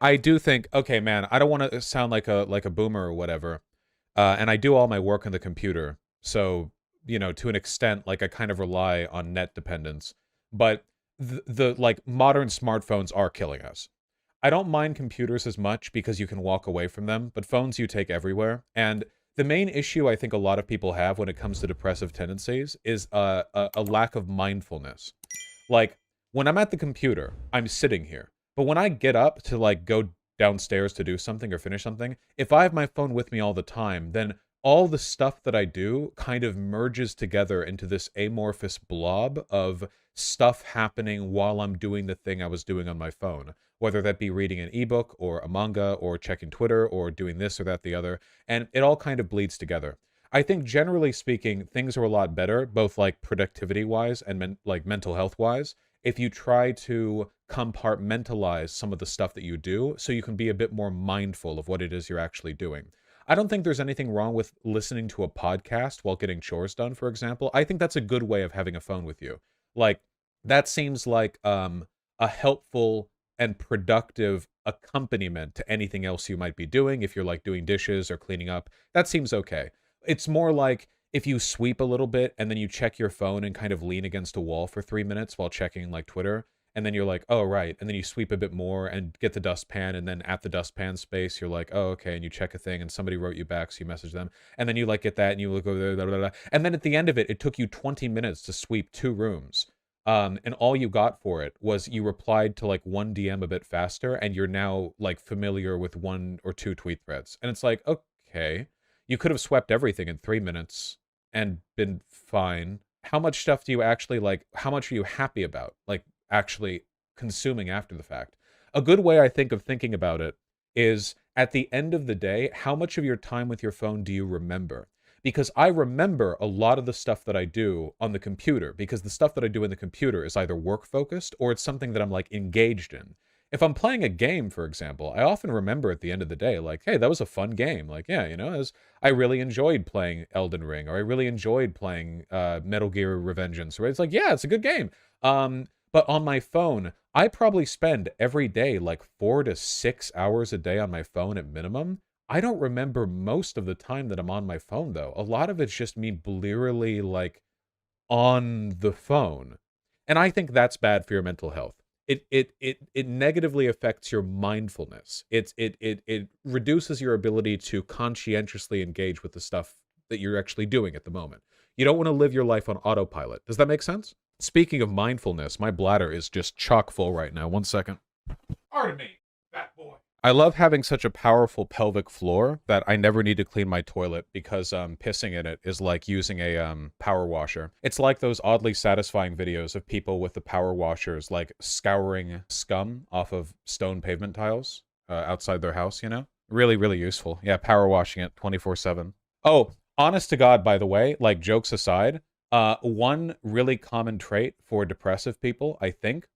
I do think, okay, man, I don't want to sound like a boomer or whatever, and I do all my work on the computer, so to an extent, like I kind of rely on net dependence. But the like modern smartphones are killing us. I don't mind computers as much because you can walk away from them, but phones you take everywhere. And the main issue I think a lot of people have when it comes to depressive tendencies is a lack of mindfulness. Like, when I'm at the computer, I'm sitting here. But when I get up to, like, go downstairs to do something or finish something, if I have my phone with me all the time, then all the stuff that I do kind of merges together into this amorphous blob of stuff happening while I'm doing the thing I was doing on my phone, whether that be reading an ebook or a manga or checking Twitter or doing this or that the other, and it all kind of bleeds together. I think generally speaking, things are a lot better, both like productivity wise and like mental health wise, if you try to compartmentalize some of the stuff that you do so you can be a bit more mindful of what it is you're actually doing. I don't think there's anything wrong with listening to a podcast while getting chores done, for example. I think that's a good way of having a phone with you. Like, that seems like a helpful and productive accompaniment to anything else you might be doing. If you're like doing dishes or cleaning up, that seems okay. It's more like if you sweep a little bit and then you check your phone and kind of lean against a wall for 3 minutes while checking like Twitter, and then you're like, oh, right. And then you sweep a bit more and get the dustpan, and then at the dustpan space, you're like, oh, okay. And you check a thing and somebody wrote you back, so you message them. And then you like get that and you look over there, blah, blah, blah. And then at the end of it, it took you 20 minutes to sweep 2 rooms. And all you got for it was you replied to like one DM a bit faster, and you're now like familiar with 1 or 2 tweet threads. And it's like, okay, you could have swept everything in 3 minutes and been fine. How much stuff do you actually like? How much are you happy about? Like, actually consuming after the fact. A good way I think of thinking about it is at the end of the day, how much of your time with your phone do you remember? Because I remember a lot of the stuff that I do on the computer, because the stuff that I do in the computer is either work focused or it's something that I'm like engaged in. If I'm playing a game, for example, I often remember at the end of the day, like, hey, that was a fun game. Like, yeah, I really enjoyed playing Elden Ring, or I really enjoyed playing Metal Gear Revengeance. Right? It's like, yeah, it's a good game. But on my phone, I probably spend every day like 4 to 6 hours a day on my phone at minimum. I don't remember most of the time that I'm on my phone, though. A lot of it's just me blearily like on the phone. And I think that's bad for your mental health. It negatively affects your mindfulness. It reduces your ability to conscientiously engage with the stuff that you're actually doing at the moment. You don't want to live your life on autopilot. Does that make sense? Speaking of mindfulness, my bladder is just chock full right now. 1 second. Pardon me, fat boy. I love having such a powerful pelvic floor that I never need to clean my toilet because pissing in it is like using a power washer. It's like those oddly satisfying videos of people with the power washers like scouring scum off of stone pavement tiles outside their house, Really, really useful. Yeah, power washing it 24/7. Oh, honest to God, by the way, like jokes aside, one really common trait for depressive people, I think,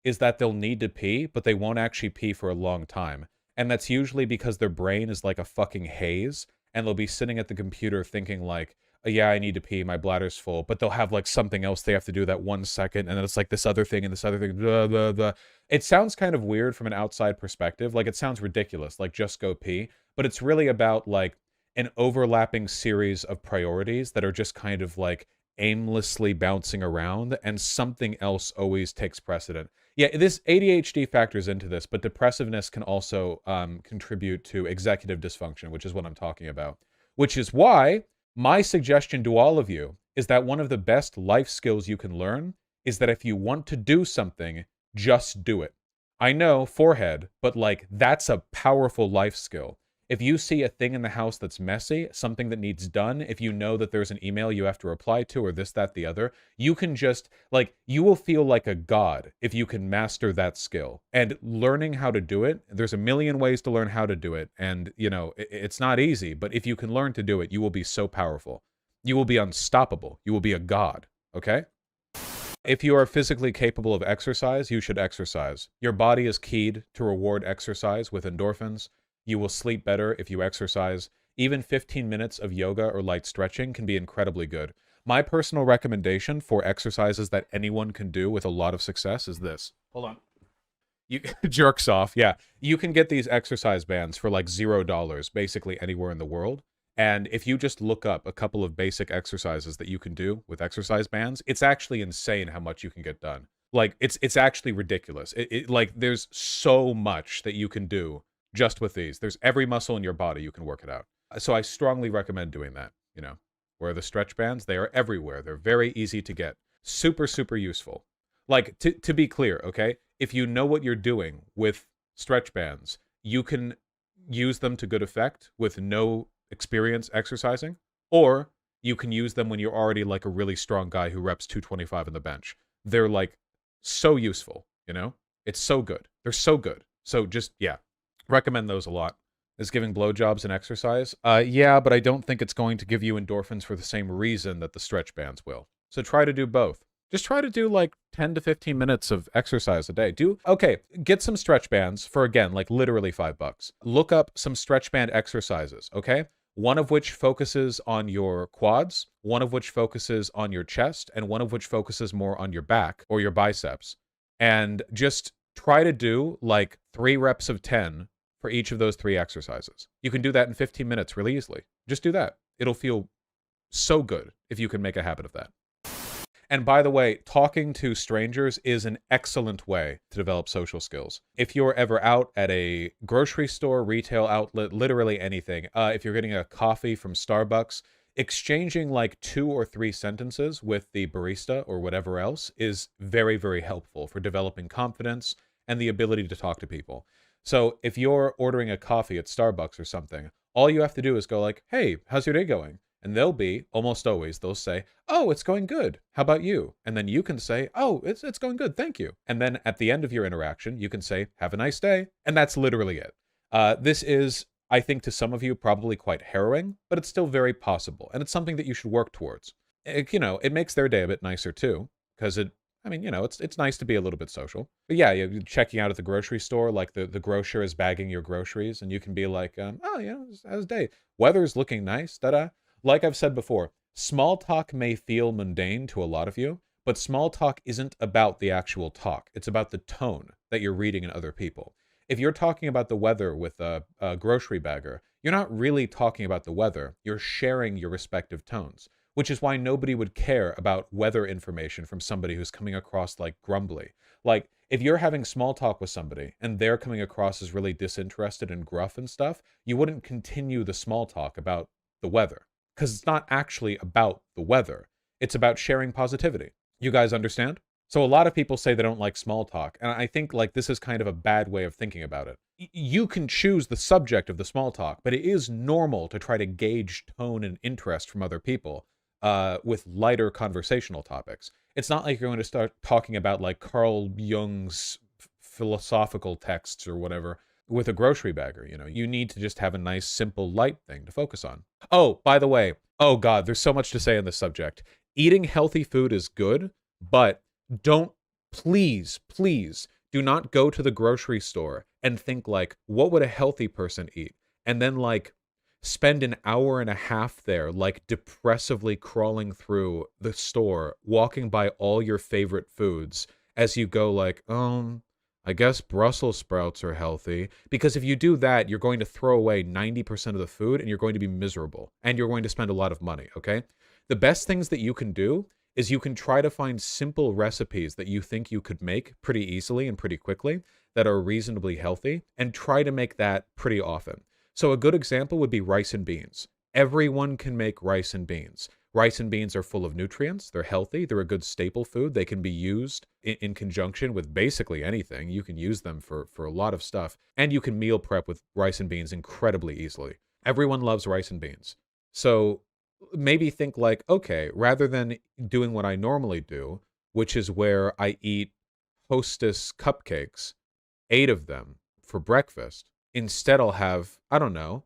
is that they'll need to pee, but they won't actually pee for a long time. And that's usually because their brain is like a fucking haze, and they'll be sitting at the computer thinking like, oh, yeah, I need to pee, my bladder's full, but they'll have like something else they have to do that 1 second, and then it's like this other thing and this other thing, blah, blah, blah. It sounds kind of weird from an outside perspective, like it sounds ridiculous, like just go pee, but it's really about like an overlapping series of priorities that are just kind of like aimlessly bouncing around, and something else always takes precedent. Yeah, this ADHD factors into this, but depressiveness can also contribute to executive dysfunction, which is what I'm talking about. Which is why my suggestion to all of you is that one of the best life skills you can learn is that if you want to do something, just do it. I know, forehead, but like that's a powerful life skill. If you see a thing in the house that's messy, something that needs done, if you know that there's an email you have to reply to or this, that, the other, you can just, like, you will feel like a god if you can master that skill. And learning how to do it, there's a million ways to learn how to do it. And, it's not easy, but if you can learn to do it, you will be so powerful. You will be unstoppable. You will be a god, okay? If you are physically capable of exercise, you should exercise. Your body is keyed to reward exercise with endorphins. You will sleep better if you exercise. Even 15 minutes of yoga or light stretching can be incredibly good. My personal recommendation for exercises that anyone can do with a lot of success is this. Hold on. You jerks off, yeah. You can get these exercise bands for like $0 basically anywhere in the world. And if you just look up a couple of basic exercises that you can do with exercise bands, it's actually insane how much you can get done. Like it's actually ridiculous. Like there's so much that you can do just with these. There's every muscle in your body you can work it out. So I strongly recommend doing that, you know. Where the stretch bands, they are everywhere. They're very easy to get. Super, super useful. Like, to be clear, okay? If you know what you're doing with stretch bands, you can use them to good effect with no experience exercising, or you can use them when you're already like a really strong guy who reps 225 on the bench. They're like so useful, you know? It's so good. They're so good. So just, yeah, recommend those a lot. Is giving blowjobs an exercise? Yeah, but I don't think it's going to give you endorphins for the same reason that the stretch bands will. So try to do both. Just try to do like 10 to 15 minutes of exercise a day. Okay, get some stretch bands for, again, like literally $5. Look up some stretch band exercises, okay? One of which focuses on your quads, one of which focuses on your chest, and one of which focuses more on your back or your biceps. And just try to do like 3 reps of 10 for each of those 3 exercises. You can do that in 15 minutes really easily. Just do that. It'll feel so good if you can make a habit of that. And by the way, talking to strangers is an excellent way to develop social skills. If you're ever out at a grocery store, retail outlet, literally anything, if you're getting a coffee from Starbucks, exchanging like 2 or 3 sentences with the barista or whatever else is very, very helpful for developing confidence and the ability to talk to people. So if you're ordering a coffee at Starbucks or something, all you have to do is go like, hey, how's your day going? And they'll be, almost always, they'll say, oh, it's going good. How about you? And then you can say, oh, it's going good. Thank you. And then at the end of your interaction, you can say, have a nice day. And that's literally it. This is, I think, to some of you, probably quite harrowing, but it's still very possible. And it's something that you should work towards. It makes their day a bit nicer too, because it's nice to be a little bit social. But yeah, you're checking out at the grocery store, like the grocer is bagging your groceries, and you can be like, how's day? Weather's looking nice, da-da. Like I've said before, small talk may feel mundane to a lot of you, but small talk isn't about the actual talk. It's about the tone that you're reading in other people. If you're talking about the weather with a grocery bagger, you're not really talking about the weather. You're sharing your respective tones, which is why nobody would care about weather information from somebody who's coming across like grumbly. Like, if you're having small talk with somebody and they're coming across as really disinterested and gruff and stuff, you wouldn't continue the small talk about the weather. Because it's not actually about the weather. It's about sharing positivity. You guys understand? So a lot of people say they don't like small talk, and I think like this is kind of a bad way of thinking about it. You can choose the subject of the small talk, but it is normal to try to gauge tone and interest from other people with lighter conversational topics. It's not like you're going to start talking about like Carl Jung's philosophical texts or whatever with a grocery bagger. You need to just have a nice, simple, light thing to focus on. Oh, by the way, oh God, there's so much to say on this subject. Eating healthy food is good, but please do not go to the grocery store and think like, what would a healthy person eat? And then like spend an hour and a half there, like depressively crawling through the store, walking by all your favorite foods as you go like, I guess Brussels sprouts are healthy. Because if you do that, you're going to throw away 90% of the food and you're going to be miserable. And you're going to spend a lot of money, okay? The best things that you can do is you can try to find simple recipes that you think you could make pretty easily and pretty quickly that are reasonably healthy, and try to make that pretty often. So a good example would be rice and beans. Everyone can make rice and beans. Rice and beans are full of nutrients. They're healthy. They're a good staple food. They can be used in conjunction with basically anything. You can use them for a lot of stuff. And you can meal prep with rice and beans incredibly easily. Everyone loves rice and beans. So maybe think like, okay, rather than doing what I normally do, which is where I eat Hostess cupcakes, 8 of them for breakfast, instead I'll have, I don't know,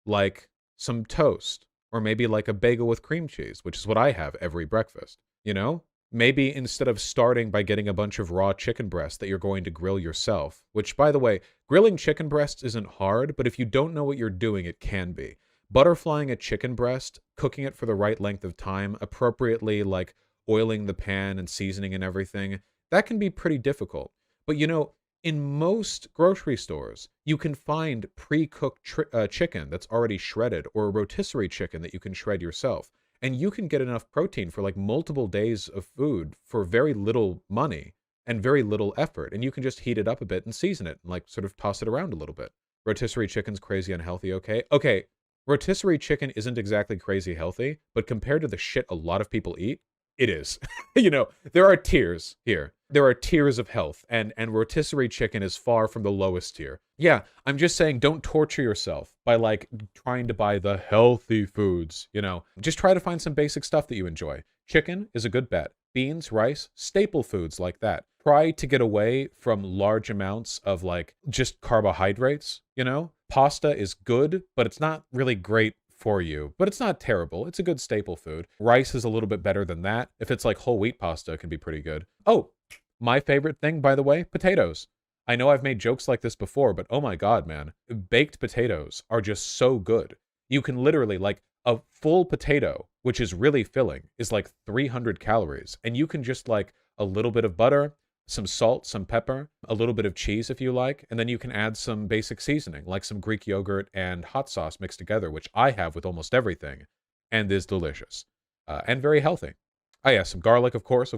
like some toast. Or maybe like a bagel with cream cheese, which is what I have every breakfast. Maybe instead of starting by getting a bunch of raw chicken breasts that you're going to grill yourself, which, by the way, grilling chicken breasts isn't hard, but if you don't know what you're doing, it can be. Butterflying a chicken breast, cooking it for the right length of time, appropriately like oiling the pan and seasoning and everything, that can be pretty difficult. But In most grocery stores, you can find pre-cooked chicken that's already shredded, or a rotisserie chicken that you can shred yourself. And you can get enough protein for like multiple days of food for very little money and very little effort. And you can just heat it up a bit and season it and like sort of toss it around a little bit. Rotisserie chicken's crazy unhealthy, okay? Okay, rotisserie chicken isn't exactly crazy healthy, but compared to the shit a lot of people eat, it is. You know, there are tiers here. There are tiers of health, and rotisserie chicken is far from the lowest tier. Yeah, I'm just saying don't torture yourself by, like, trying to buy the healthy foods, you know? Just try to find some basic stuff that you enjoy. Chicken is a good bet. Beans, rice, staple foods like that. Try to get away from large amounts of, like, just carbohydrates, you know? Pasta is good, but it's not really great for you, but it's not terrible. It's a good staple food. Rice is a little bit better than that. If it's like whole wheat pasta, it can be pretty good. Oh, my favorite thing, by the way, potatoes. I know I've made jokes like this before, but oh my God, man. Baked potatoes are just so good. You can literally, like, a full potato, which is really filling, is like 300 calories. And you can just, like, a little bit of butter, some salt, some pepper, a little bit of cheese if you like, and then you can add some basic seasoning, like some Greek yogurt and hot sauce mixed together, which I have with almost everything, and is delicious. And very healthy. Oh yeah, some garlic, of course.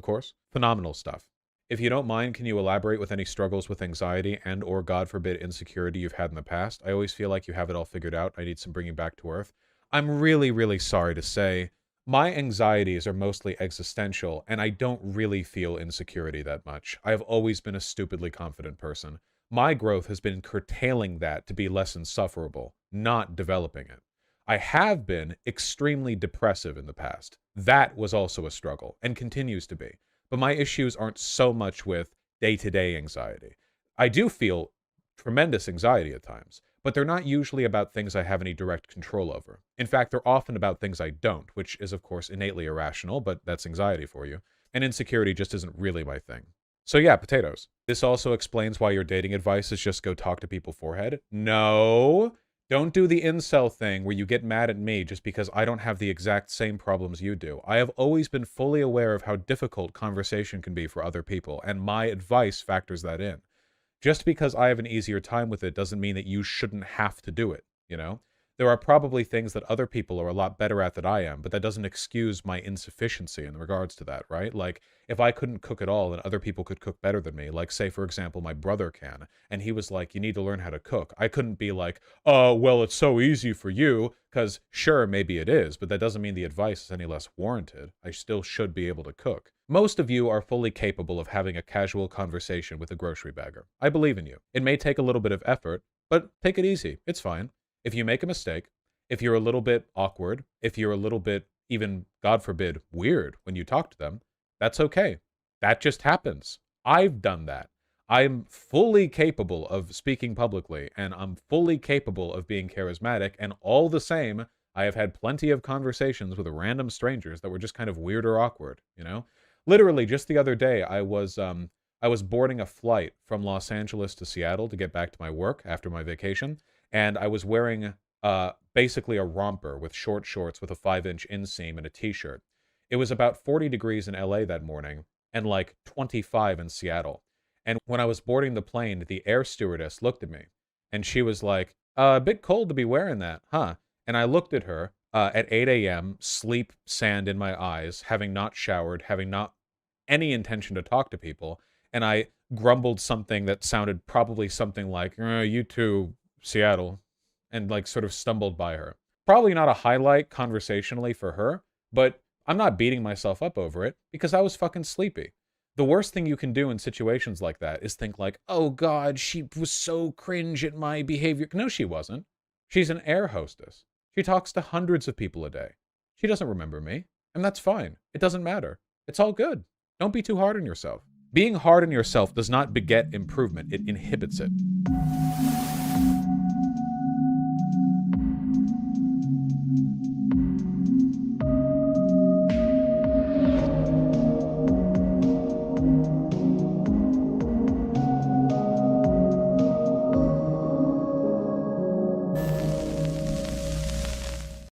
Phenomenal stuff. If you don't mind, can you elaborate with any struggles with anxiety and or, God forbid, insecurity you've had in the past? I always feel like you have it all figured out. I need some bringing back to earth. I'm really, really sorry to say, my anxieties are mostly existential, and I don't really feel insecurity that much. I've always been a stupidly confident person. My growth has been curtailing that to be less insufferable, not developing it. I have been extremely depressive in the past. That was also a struggle, and continues to be. But my issues aren't so much with day-to-day anxiety. I do feel tremendous anxiety at times, but they're not usually about things I have any direct control over. In fact, they're often about things I don't, which is, of course, innately irrational, but that's anxiety for you. And insecurity just isn't really my thing. So yeah, potatoes. This also explains why your dating advice is just go talk to people forehead. No, don't do the incel thing where you get mad at me just because I don't have the exact same problems you do. I have always been fully aware of how difficult conversation can be for other people, and my advice factors that in. Just because I have an easier time with it doesn't mean that you shouldn't have to do it, you know? There are probably things that other people are a lot better at than I am, but that doesn't excuse my insufficiency in regards to that, right? Like, if I couldn't cook at all, then other people could cook better than me. Like, say, for example, my brother can, and he was like, you need to learn how to cook. I couldn't be like, oh, well, it's so easy for you, because sure, maybe it is, but that doesn't mean the advice is any less warranted. I still should be able to cook. Most of you are fully capable of having a casual conversation with a grocery bagger. I believe in you. It may take a little bit of effort, but take it easy. It's fine. If you make a mistake, if you're a little bit awkward, if you're a little bit, even, God forbid, weird when you talk to them, that's okay. That just happens. I've done that. I'm fully capable of speaking publicly, and I'm fully capable of being charismatic, and all the same, I have had plenty of conversations with random strangers that were just kind of weird or awkward, you know? Literally, just the other day, I was boarding a flight from Los Angeles to Seattle to get back to my work after my vacation, and I was wearing basically a romper with short shorts with a 5-inch inseam and a t-shirt. It was about 40 degrees in LA that morning, and like 25 in Seattle. And when I was boarding the plane, the air stewardess looked at me, and she was like, a bit cold to be wearing that, huh? And I looked at her at 8 a.m., sleep sand in my eyes, having not showered, having not any intention to talk to people, and I grumbled something that sounded probably something like, you too, Seattle, and like sort of stumbled by her. Probably not a highlight conversationally for her, but I'm not beating myself up over it because I was fucking sleepy. The worst thing you can do in situations like that is think like, oh God, she was so cringe at my behavior. No, she wasn't. She's an air hostess. She talks to hundreds of people a day. She doesn't remember me, and that's fine. It doesn't matter. It's all good. Don't be too hard on yourself. Being hard on yourself does not beget improvement. It inhibits it.